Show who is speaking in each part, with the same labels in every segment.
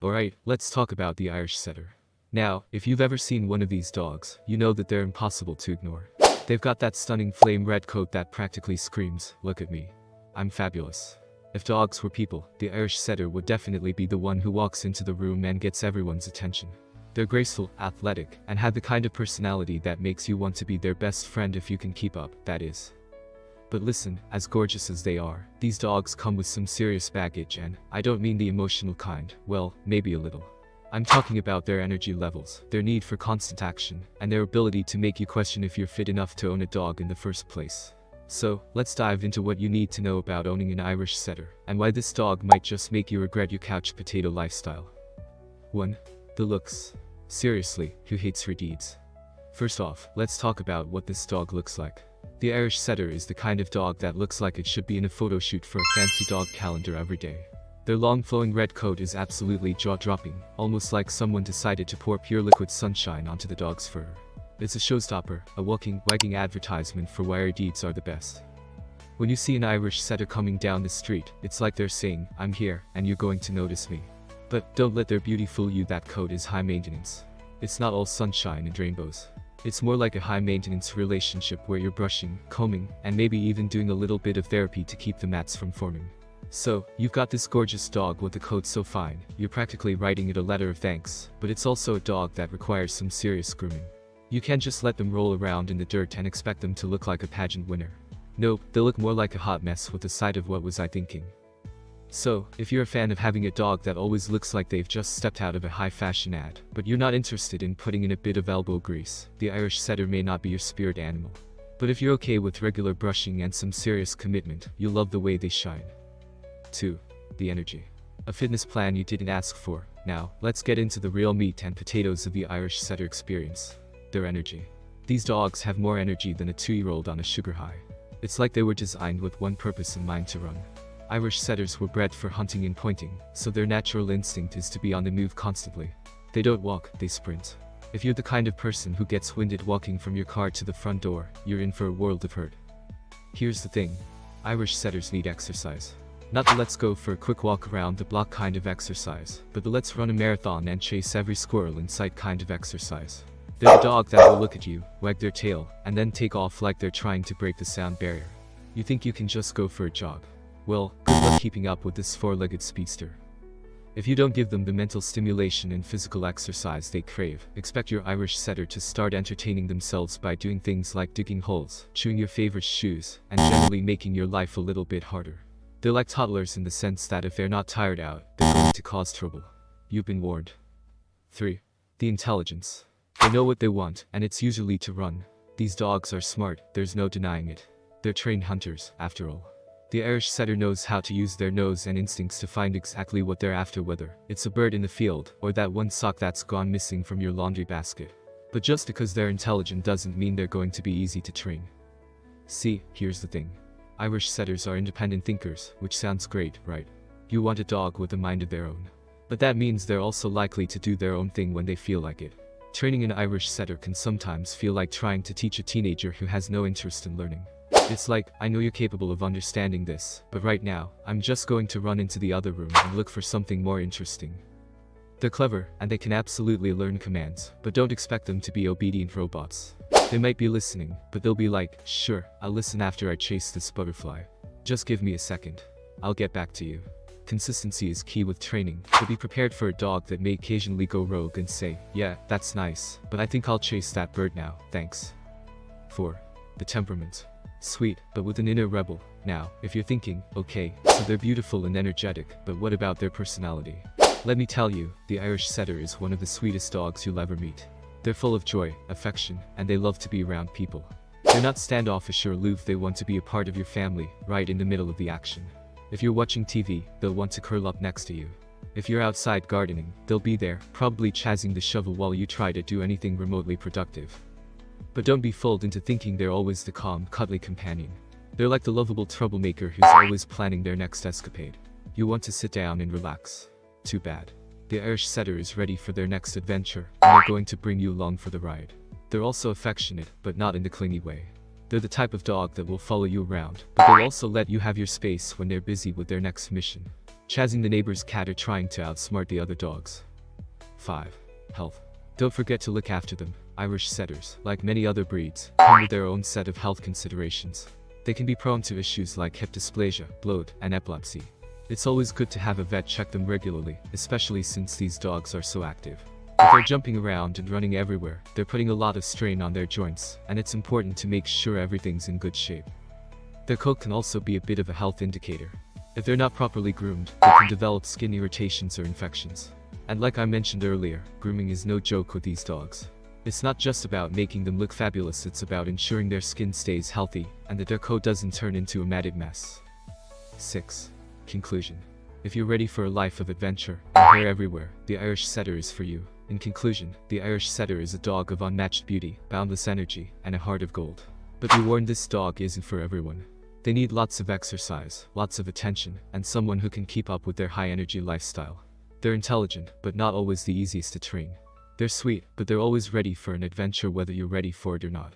Speaker 1: Alright, let's talk about the Irish Setter. Now, if you've ever seen one of these dogs, you know that they're impossible to ignore. They've got that stunning flame red coat that practically screams, "Look at me. I'm fabulous." If dogs were people, the Irish Setter would definitely be the one who walks into the room and gets everyone's attention. They're graceful, athletic, and have the kind of personality that makes you want to be their best friend if you can keep up, that is. But listen, as gorgeous as they are, these dogs come with some serious baggage, and I don't mean the emotional kind, well, maybe a little. I'm talking about their energy levels, their need for constant action, and their ability to make you question if you're fit enough to own a dog in the first place. So, let's dive into what you need to know about owning an Irish Setter, and why this dog might just make you regret your couch potato lifestyle. 1. The looks. Seriously, who hates her deeds? First off, let's talk about what this dog looks like. The Irish Setter is the kind of dog that looks like it should be in a photo shoot for a fancy dog calendar every day. Their long flowing red coat is absolutely jaw-dropping, almost like someone decided to pour pure liquid sunshine onto the dog's fur. It's a showstopper, a walking, wagging advertisement for why our deeds are the best. When you see an Irish Setter coming down the street, it's like they're saying, "I'm here, and you're going to notice me." But don't let their beauty fool you, that coat is high maintenance. It's not all sunshine and rainbows. It's more like a high-maintenance relationship where you're brushing, combing, and maybe even doing a little bit of therapy to keep the mats from forming. So, you've got this gorgeous dog with a coat so fine, you're practically writing it a letter of thanks, but it's also a dog that requires some serious grooming. You can't just let them roll around in the dirt and expect them to look like a pageant winner. Nope, they'll look more like a hot mess with a side of "what was I thinking." So, if you're a fan of having a dog that always looks like they've just stepped out of a high-fashion ad, but you're not interested in putting in a bit of elbow grease, the Irish Setter may not be your spirit animal. But if you're okay with regular brushing and some serious commitment, you'll love the way they shine. 2. The energy. A fitness plan you didn't ask for. Now, let's get into the real meat and potatoes of the Irish Setter experience. Their energy. These dogs have more energy than a 2-year-old on a sugar high. It's like they were designed with one purpose in mind: to run. Irish Setters were bred for hunting and pointing, so their natural instinct is to be on the move constantly. They don't walk, they sprint. If you're the kind of person who gets winded walking from your car to the front door, you're in for a world of hurt. Here's the thing. Irish Setters need exercise. Not the let's go for a quick walk around the block kind of exercise, but the let's run a marathon and chase every squirrel in sight kind of exercise. They're the dog that will look at you, wag their tail, and then take off like they're trying to break the sound barrier. You think you can just go for a jog? Well, good luck keeping up with this 4-legged speedster. If you don't give them the mental stimulation and physical exercise they crave, expect your Irish Setter to start entertaining themselves by doing things like digging holes, chewing your favorite shoes, and generally making your life a little bit harder. They're like toddlers in the sense that if they're not tired out, they're going to cause trouble. You've been warned. 3. The intelligence. They know what they want, and it's usually to run. These dogs are smart, there's no denying it. They're trained hunters, after all. The Irish Setter knows how to use their nose and instincts to find exactly what they're after, whether it's a bird in the field, or that one sock that's gone missing from your laundry basket. But just because they're intelligent doesn't mean they're going to be easy to train. See, here's the thing. Irish Setters are independent thinkers, which sounds great, right? You want a dog with a mind of their own. But that means they're also likely to do their own thing when they feel like it. Training an Irish Setter can sometimes feel like trying to teach a teenager who has no interest in learning. It's like, "I know you're capable of understanding this, but right now, I'm just going to run into the other room and look for something more interesting." They're clever, and they can absolutely learn commands, but don't expect them to be obedient robots. They might be listening, but they'll be like, "Sure, I'll listen after I chase this butterfly. Just give me a second. I'll get back to you." Consistency is key with training, so be prepared for a dog that may occasionally go rogue and say, "Yeah, that's nice, but I think I'll chase that bird now, thanks." 4. The temperament. Sweet, but with an inner rebel. Now, if you're thinking, okay, so they're beautiful and energetic, but what about their personality? Let me tell you, the Irish Setter is one of the sweetest dogs you'll ever meet. They're full of joy, affection, and they love to be around people. They're not standoffish or aloof, they want to be a part of your family, right in the middle of the action. If you're watching TV, they'll want to curl up next to you. If you're outside gardening, they'll be there, probably chasing the shovel while you try to do anything remotely productive. But don't be fooled into thinking they're always the calm, cuddly companion. They're like the lovable troublemaker who's always planning their next escapade. You want to sit down and relax. Too bad. The Irish Setter is ready for their next adventure, and they're going to bring you along for the ride. They're also affectionate, but not in the clingy way. They're the type of dog that will follow you around, but they'll also let you have your space when they're busy with their next mission. chazzing the neighbor's cat or trying to outsmart the other dogs. 5. Health. Don't forget to look after them. Irish setters, like many other breeds, come with their own set of health considerations. They can be prone to issues like hip dysplasia, bloat, and epilepsy. It's always good to have a vet check them regularly, especially since these dogs are so active. If they're jumping around and running everywhere, they're putting a lot of strain on their joints, and it's important to make sure everything's in good shape. Their coat can also be a bit of a health indicator. If they're not properly groomed, they can develop skin irritations or infections. And like I mentioned earlier, grooming is no joke with these dogs. It's not just about making them look fabulous, it's about ensuring their skin stays healthy, and that their coat doesn't turn into a matted mess. 6. Conclusion. If you're ready for a life of adventure, and hair everywhere, the Irish Setter is for you. In conclusion, the Irish Setter is a dog of unmatched beauty, boundless energy, and a heart of gold. But be warned, this dog isn't for everyone. They need lots of exercise, lots of attention, and someone who can keep up with their high-energy lifestyle. They're intelligent, but not always the easiest to train. They're sweet, but they're always ready for an adventure whether you're ready for it or not.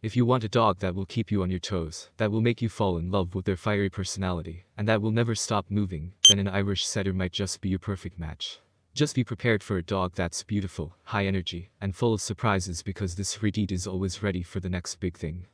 Speaker 1: If you want a dog that will keep you on your toes, that will make you fall in love with their fiery personality, and that will never stop moving, then an Irish Setter might just be your perfect match. Just be prepared for a dog that's beautiful, high energy, and full of surprises, because this Redhead is always ready for the next big thing.